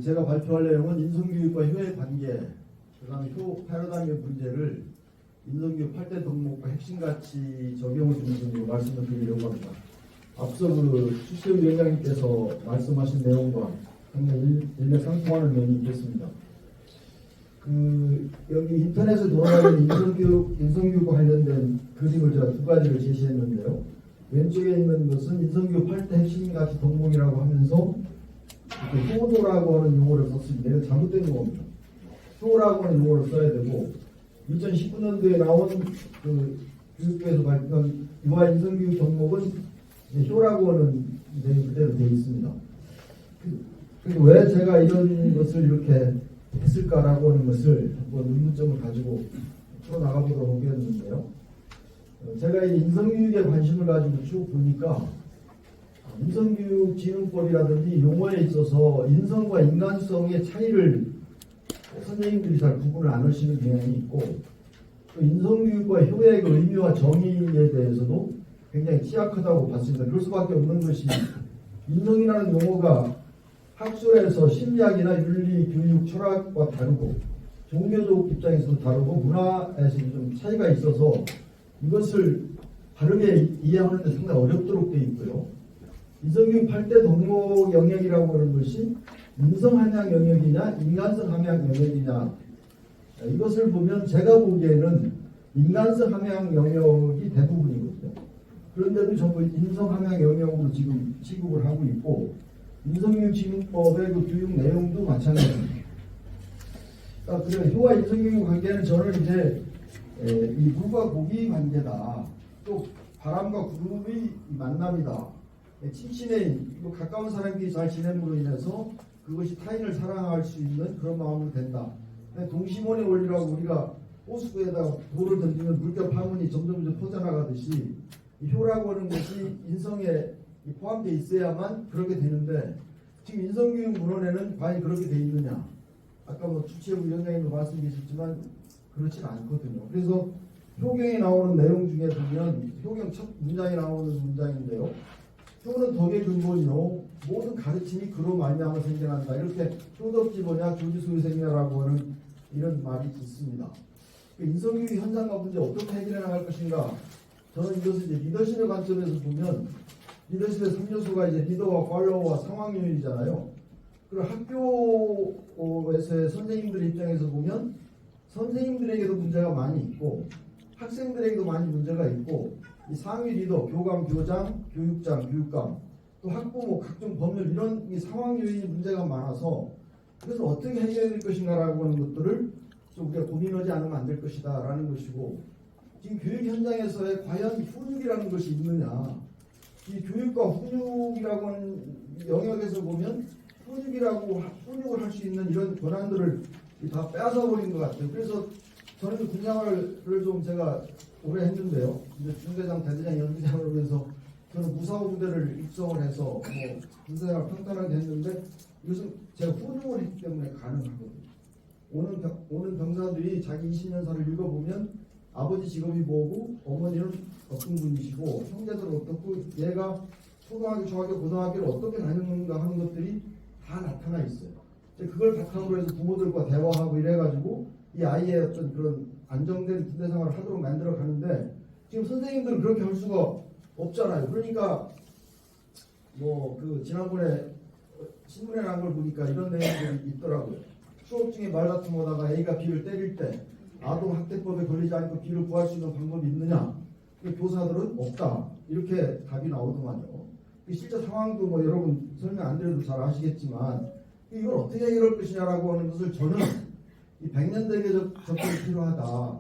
제가 발표할 내용은 인성교육과 효의 관계, 그다음에 효 패러다임의 문제를 인성교육 8대 덕목과 핵심가치 적용을 중심으로 말씀을 드리려고 합니다. 앞서 출세위원장님께서 말씀하신 내용과 상당히 일맥상통하는 면이 있겠습니다. 여기 인터넷에 돌아가는 인성교육과 관련된 그림을 제가 두 가지를 제시했는데요. 왼쪽에 있는 것은 인성교육 8대 핵심가치 덕목이라고 하면서 효도라고 하는 용어를 썼습니다. 이거 잘못된 겁니다. 효라고 하는 용어를 써야 되고 2019년도에 나온 교육부에서 발표한 유아 인성교육 덕목은 효라고 하는 내용 그대로 되어 있습니다. 왜 제가 이런 것을 이렇게 했을까라고 하는 것을 한번 의문점을 가지고 풀어나가보도록 하겠는데요. 제가 이 인성교육에 관심을 가지고 쭉 보니까 인성교육 진흥법이라든지 용어에 있어서 인성과 인간성의 차이를 선생님들이 잘 구분을 안 하시는 경향이 있고 또 인성교육과 효의 의미와 정의에 대해서도 굉장히 취약하다고 봤습니다. 그럴 수밖에 없는 것이 인성이라는 용어가 학술에서 심리학이나 윤리, 교육, 철학과 다르고 종교적 입장에서도 다르고 문화에서도 좀 차이가 있어서 이것을 바르게 이해하는 데 상당히 어렵도록 되어 있고요. 인성교육 8대 덕목 영역이라고 하는 것이 인성 함양 영역이냐 인간성 함양 영역이냐 이것을 보면 제가 보기에는 인간성 함양 영역이 대부분이거든요. 그런데도 전부 인성 함양 영역으로 지금 취급을 하고 있고 인성교육 진흥법의 교육 내용도 마찬가지입니다. 그래서 효와 인성교육 관계는 저는 이제 이 물과 고기 관계다. 또 바람과 구름의 만남이다. 친신의 가까운 사람끼리 잘 지냄으로 인해서 그것이 타인을 사랑할 수 있는 그런 마음으로 된다. 동심원의 원리라고 우리가 호수구에다가 돌을 던지면 물결 파문이 점점 퍼져나가듯이 이 효라고 하는 것이 인성에 포함되어 있어야만 그렇게 되는데 지금 인성교육 문헌에는 과연 그렇게 되어 있느냐. 아까 주최부 위원장님도 말씀 주셨지만 그렇지는 않거든요. 그래서 효경에 나오는 내용 중에 보면 효경 첫 문장에 나오는 문장인데요. 효는 덕의 근본이요 모든 가르침이 그로 말미암아 생겨난다. 이렇게 효덕지 뭐냐 교지소유 생겨라고 하는 이런 말이 있습니다. 인성교육 현장과 문제 어떻게 해결해 나갈 것인가. 저는 이것을 이제 리더십의 관점에서 보면 리더십의 3요소가 이제 리더와 팔로워와 상황 요인이잖아요. 그리고 학교에서의 선생님들 입장에서 보면 선생님들에게도 문제가 많이 있고 학생들에게도 많이 문제가 있고 이 상위 리더, 교감, 교장, 교육장, 교육감, 또 학부모, 각종 법률 이런 이 상황 요인이 문제가 많아서 그것을 어떻게 해결해야 될 것인가라고 하는 것들을 좀 우리가 고민하지 않으면 안 될 것이다라는 것이고 지금 교육 현장에서의 과연 훈육이라는 것이 있느냐 이 교육과 훈육이라고 하는 영역에서 보면 훈육을 할 수 있는 이런 권한들을 다 빼앗아버린 것 같아요. 그래서 저는 군생활을 좀 제가 오래 했는데요. 이제 중대장, 대대장, 연대장을 하면서 저는 무사고 부대를 육성을 해서 군생활 평탄하게 했는데 이것은 제가 훈육을 했기 때문에 가능하거든요. 오는 병사들이 자기 20년사를 읽어보면 아버지 직업이 뭐고 어머니는 어떤 분이시고 형제들은 어떻고 얘가 초등학교, 중학교, 고등학교를 어떻게 다녔는가 하는 것들이 다 나타나 있어요. 그걸 바탕으로 해서 부모들과 대화하고 이래가지고 이 아이의 어떤 그런 안정된 군대 생활을 하도록 만들어 가는데 지금 선생님들은 그렇게 할 수가 없잖아요. 그러니까 지난번에 신문에 난 걸 보니까 이런 내용들이 있더라고요. 수업 중에 말다툼하다가 A가 B를 때릴 때 아동학대법에 걸리지 않고 B를 구할 수 있는 방법이 있느냐? 교사들은 없다. 이렇게 답이 나오더만요. 실제 상황도 여러분 설명 안 드려도 잘 아시겠지만 이걸 어떻게 해결할 것이냐라고 하는 것을 저는 이 100년대계적 접근이 필요하다.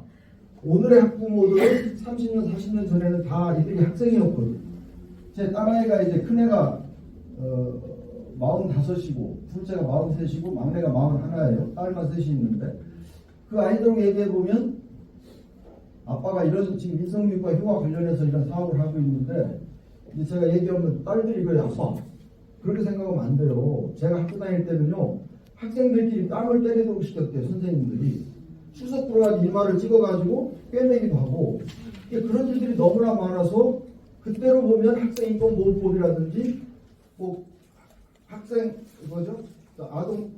오늘의 학부모들은 30년, 40년 전에는 다 이들이 학생이었거든요. 제 딸아이가 이제 큰애가 45이고 둘째가 43이고 막내가 41예요. 딸만 셋이 있는데 그 아이들하고 얘기해보면 아빠가 이런 지금 인성교육과 효와 관련해서 이런 사업을 하고 있는데 이제 제가 얘기하면 딸들이 그래 아빠 그렇게 생각하면 안 돼요. 제가 학교 다닐 때는요 학생들끼리 땀을 때리도록 시켰대요. 선생님들이 출석 불허하기 일말을 찍어가지고 꿰내기도 하고 그런 일들이 너무나 많아서 그때로 보면 학생인권보호법이라든지 학생 아동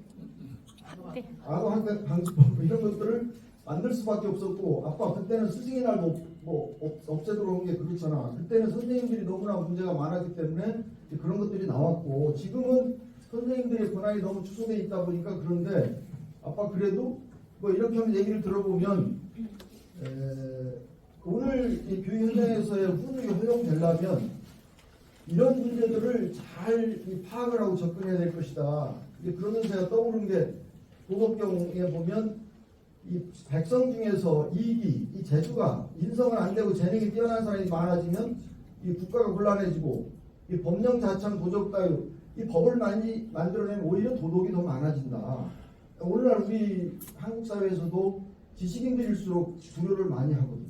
학대 방지법 이런 것들을 만들 수밖에 없었고, 아빠 그때는 스승의 날도 뭐 없애도록 한 게 그렇잖아. 그때는 선생님들이 너무나 문제가 많았기 때문에 그런 것들이 나왔고, 지금은 선생님들의 권한이 너무 축소돼 있다 보니까. 그런데 아빠 그래도 뭐 이렇게 하면 얘기를 들어보면 오늘 이 교육 현장에서의 훈육이 허용되려면 이런 문제들을 잘 파악을 하고 접근해야 될 것이다. 그러면서 제가 떠오른 게 도덕경에 보면 이 백성 중에서 이익이, 이 재주가 인성은 안 되고 재능이 뛰어난 사람이 많아지면 이 국가가 곤란해지고, 이 법령 자참 도적 따위, 이 법을 많이 만들어내면 오히려 도덕이 더 많아진다. 오늘날 우리 한국 사회에서도 지식인들일수록 두려를 많이 하거든요.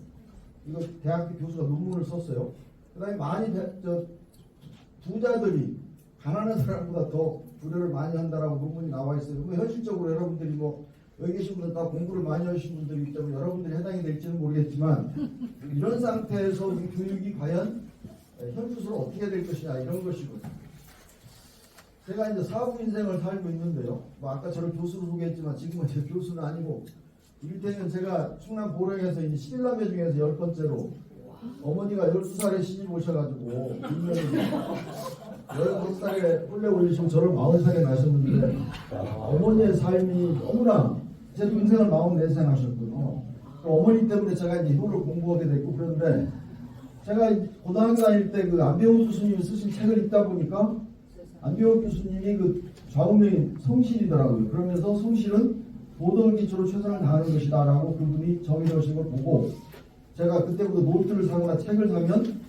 이거 대학교 교수가 논문을 썼어요. 그다음에 많이 부자들이 가난한 사람보다 더 두려를 많이 한다라고 논문이 나와 있어요. 현실적으로 여러분들이 뭐 여기 계신 분들 다 공부를 많이 하신 분들이기 때문에 여러분들이 해당이 될지는 모르겠지만, 이런 상태에서 우리 교육이 과연 현실적으로 어떻게 될 것이냐, 이런 것이거든요. 제가 이제 사부 인생을 살고 있는데요. 뭐 아까 저를 교수로 소개했지만 지금은 제 교수는 아니고, 이를테면 제가 충남 보령에서 이제 11남매 중에서 10번째로, 어머니가 12살에 시집 오셔가지고 16살에 홀레 올리시고 저를 40살에 나셨는데, 어머니의 삶이 너무나, 제 동생을 44세 하셨거든요. 어머니 때문에 제가 이제 이도를 공부하게 됐고, 그런데 제가 고등학교 다닐 때 그 안병호 교수님이 쓰신 책을 읽다 보니까, 안병호 교수님이 그 좌우명이 성실이더라고요. 그러면서 성실은 도덕을 기초로 최선을 다하는 것이다 라고 그분이 정의하신 걸 보고, 제가 그때부터 노트를 사거나 책을 사면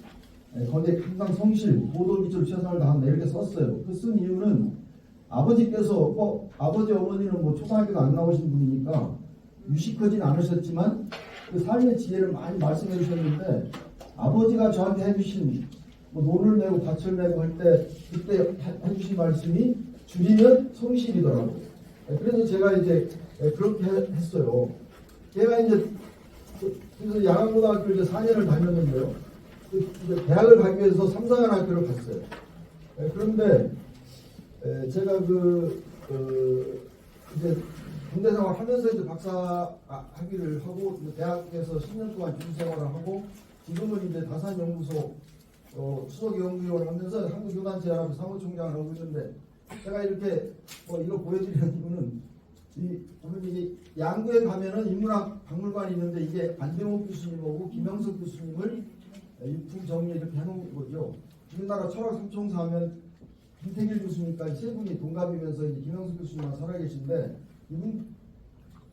거기에 항상 성실, 도덕을 기초로 최선을 다한다 이렇게 썼어요. 그 쓴 이유는 아버지께서 아버지 어머니는 뭐 초등학교도 안 나오신 분이니까 유식하진 않으셨지만 그 삶의 지혜를 많이 말씀해 주셨는데, 아버지가 저한테 해주신 뭐 논을 내고 밭을 내고 할 때 그때 해주신 말씀이 줄이면 성실이더라고요. 그래서 제가 이제 그렇게 했어요. 제가 이제 그래서 양안고등학교 이제 4년을 다녔는데요. 이제 대학을 가기 위해서 3, 4년 학교를 갔어요. 그런데 제가 이제 군대 생활 하면서 이제 박사 학위를 하고 대학에서 10년 동안 교수 생활을 하고, 지금은 이제 다산연구소 수석 연구위원을 하면서 한국교단체연합 사무총장을 하고 있는데, 제가 이렇게 이거 보여드리는 이유는, 오늘 이게 양구에 가면은 인문학 박물관이 있는데, 이게 안병호 교수님하고 김영석 교수님을 유품 정리 이렇게 해놓은 거죠. 우리나라 철학 삼총사 하면 김태길 교수님까지 세 분이 동갑이면서 이제 김영석 교수님만 살아계신데, 이분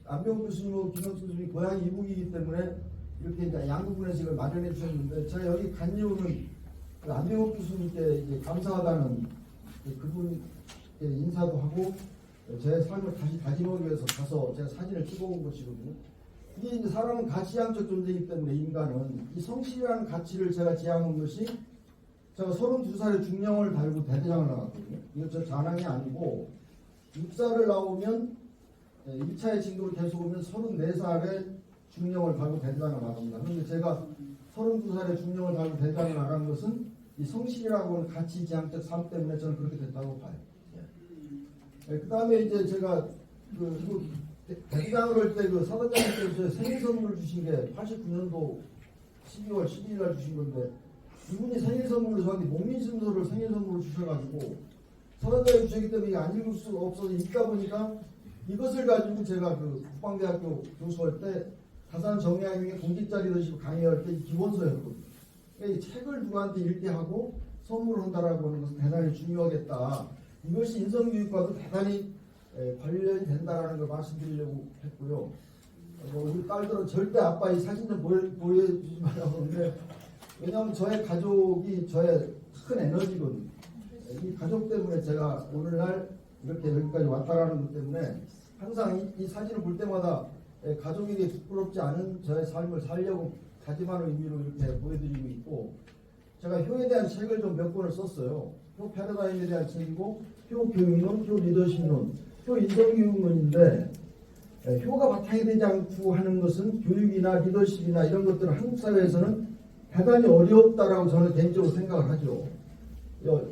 안병호 교수님하고 김영석 교수님이 고향이 이북이기 때문에 이렇게 이제 양구군에서 이걸 마련해 주셨는데, 제가 여기 간 이유는 안병호 교수님께 이제 감사하다는 그분께 인사도 하고 제 삶을 다시 다짐하기 위해서 가서 제가 사진을 찍어온 것이거든요. 이게 이제 사람은 가치양적 존재이기 때문에, 인간은 이 성실이라는 가치를 제가 지향한 것이, 제가 32살에 중령을 달고 대대장을 나갔거든요. 이거 저 자랑이 아니고, 육사를 나오면 1차의 진도를 계속 오면 34살에 중령을 달고 대대장을 나갑니다. 그런데 제가 32살에 중령을 달고 대대장을 나간 것은 이 성실이라고 하는 가치 지향적 삶 때문에 저는 그렇게 됐다고 봐요. 그 다음에 이제 제가 대장을 할 때 사단장님께서 생일 선물을 주신 게 89년도 12월 12일 날 주신 건데, 이분이 생일 선물로 저한테 목민심서를 생일 선물로 주셔가지고, 사단장이 주셨기 때문에 이게 안 읽을 수가 없어서 읽다 보니까 이것을 가지고 제가 국방대학교 교수할 때 다산 정의학용의 공직자 리더십 강의할 때 기본서였거든요. 그러니까 이 책을 누구한테 읽게 하고 선물한다라고 하는 것은 대단히 중요하겠다. 이것이 인성교육과도 대단히 관련이 된다라는 걸 말씀드리려고 했고요. 우리 딸들은 절대 아빠 이 사진 좀 보여주지 말라고 하는데, 왜냐하면 저의 가족이 저의 큰 에너지거든요. 이 가족 때문에 제가 오늘날 이렇게 여기까지 왔다라는 것 때문에 항상 이 사진을 볼 때마다 가족에게 부끄럽지 않은 저의 삶을 살려고 다짐하는 의미로 이렇게 보여드리고 있고, 제가 효에 대한 책을 좀 몇 권을 썼어요. 효 패러다임에 대한 책이고, 효 교육론, 효 리더십론, 효 인성교육론인데, 효가 바탕이 되지 않고 하는 것은 교육이나 리더십이나 이런 것들은 한국 사회에서는 대단히 어렵다라고 저는 개인적으로 생각을 하죠.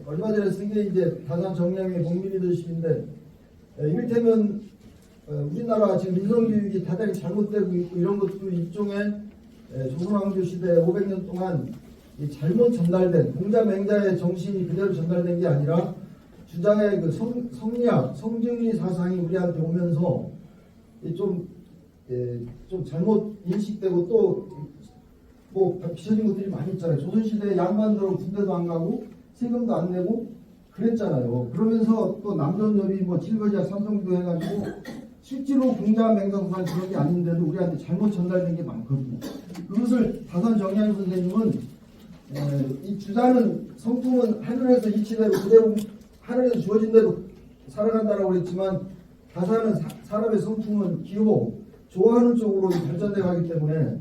얼마 전에 쓴 게 이제 다산 정량의 국민 리더십인데, 이를테면 우리나라 지금 인성교육이 대단히 잘못되고 있고 이런 것도 일종의 조선왕조 시대 500년 동안 잘못 전달된 공자맹자의 정신이 그대로 전달된 게 아니라 주장의 그 성리학, 성증리 사상이 우리한테 오면서 좀 잘못 인식되고 또 뭐 비춰진 것들이 많이 있잖아요. 조선시대에 양반들은 군대도 안 가고 세금도 안 내고 그랬잖아요. 그러면서 또 남존여비 뭐 칠거지와 삼성도 해가지고 실제로 공자맹자소상 그런 게 아닌데도 우리한테 잘못 전달된 게 많거든요. 그것을 다산 정의한 선생님은 이 주자는 성품은 하늘에서 이치대로 그대로 하늘에서 주어진 대로 살아간다라고 그랬지만 다산은 사람의 성품은 기호 좋아하는 쪽으로 발전돼 가기 때문에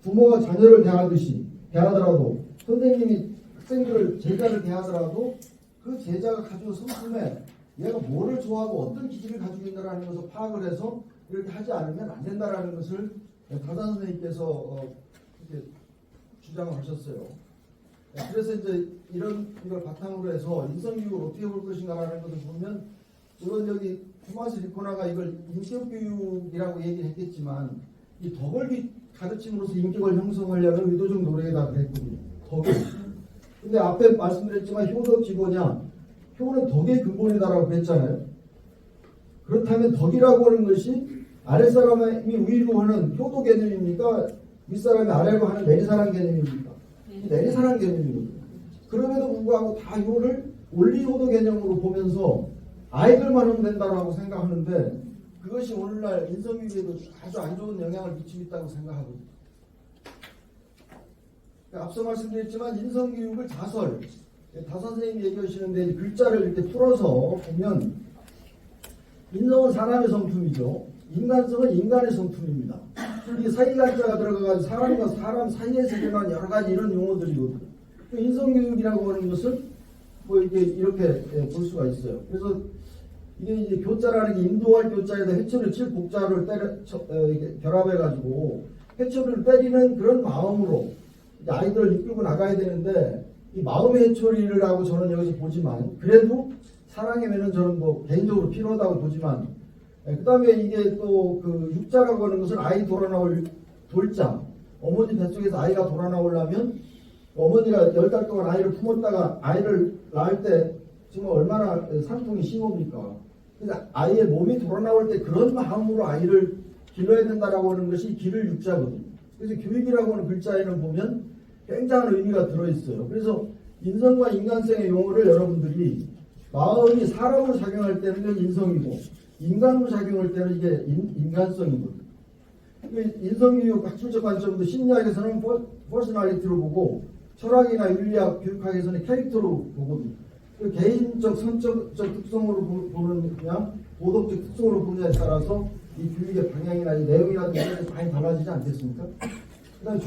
부모가 자녀를 대하더라도 선생님이 학생들을 제자를 대하더라도 그 제자가 가지고 성품에 얘가 뭐를 좋아하고 어떤 기질을 가지고 있다라는 것을 파악을 해서 이렇게 하지 않으면 안 된다라는 것을 다산 선생님께서 이렇게 주장을 하셨어요. 그래서 이제 이걸 바탕으로 해서 인성교육을 어떻게 볼 것인가라는 것을 보면 물론 여기 토마스 리코나가 이걸 인격교육이라고 얘기했겠지만 이 덕을 가르침으로써 인격을 형성하려는 의도적 노력이다 그랬거든요. 덕을. 근데 앞에 말씀드렸지만 효덕 지보냐 효는 덕의 근본이다라고 그랬잖아요. 그렇다면 덕이라고 하는 것이 아랫사람이 위로 하는 효도 개념입니까? 윗사람이 아래로 하는 내리사랑 개념입니까? 내리사랑 개념이거든요. 그럼에도 불구하고 다 효를 원리효도 개념으로 보면서 아이들만 하면 된다고 생각하는데 그것이 오늘날 인성교육에도 아주 안 좋은 영향을 미치고 있다고 생각하거든요. 앞서 말씀드렸지만 인성교육을 다산 선생님이 얘기하시는데 글자를 이렇게 풀어서 보면 인성은 사람의 성품이죠. 인간성은 인간의 성품입니다. 이게 사이간자가 들어가가지고 사람과 사람 사이에서 일어난 여러 가지 이런 용어들이거든요. 인성교육이라고 하는 것은 뭐 이렇게 볼 수가 있어요. 그래서 이게 이제 교자라는 게 인도할 교자에다 해초를 칠 복자를 결합해가지고 해초를 때리는 그런 마음으로 아이들을 이끌고 나가야 되는데 이 마음의 해초리라고 저는 여기서 보지만 그래도 사랑의 매는 저는 뭐 개인적으로 필요하다고 보지만 그 다음에 이게 또 그 육자라고 하는 것은 아이 돌아 나올 돌자 어머니 뱃속에서 아이가 돌아 나오려면 어머니가 10달 동안 아이를 품었다가 아이를 낳을 때 정말 얼마나 산통이 심합니까? 그러니까 아이의 몸이 돌아 나올 때 그런 마음으로 아이를 길러야 된다라고 하는 것이 길을 육자거든요. 그래서 교육이라고 하는 글자에는 보면 굉장한 의미가 들어있어요. 그래서 인성과 인간성의 용어를 여러분들이 마음이 사람으로 작용할 때는 이게 인성이고 인간으로 작용할 때는 이게 인간성이거든요. 인성교육 학술적 관점도 심리학에서는 퍼스널리티로 보고 철학이나 윤리학, 교육학에서는 캐릭터로 보거든요. 개인적, 성적 특성으로 보는 그냥 도덕적 특성으로 보느냐에 따라서 이 교육의 방향이나 이 내용이나 이런 게 많이 달라지지 않겠습니까?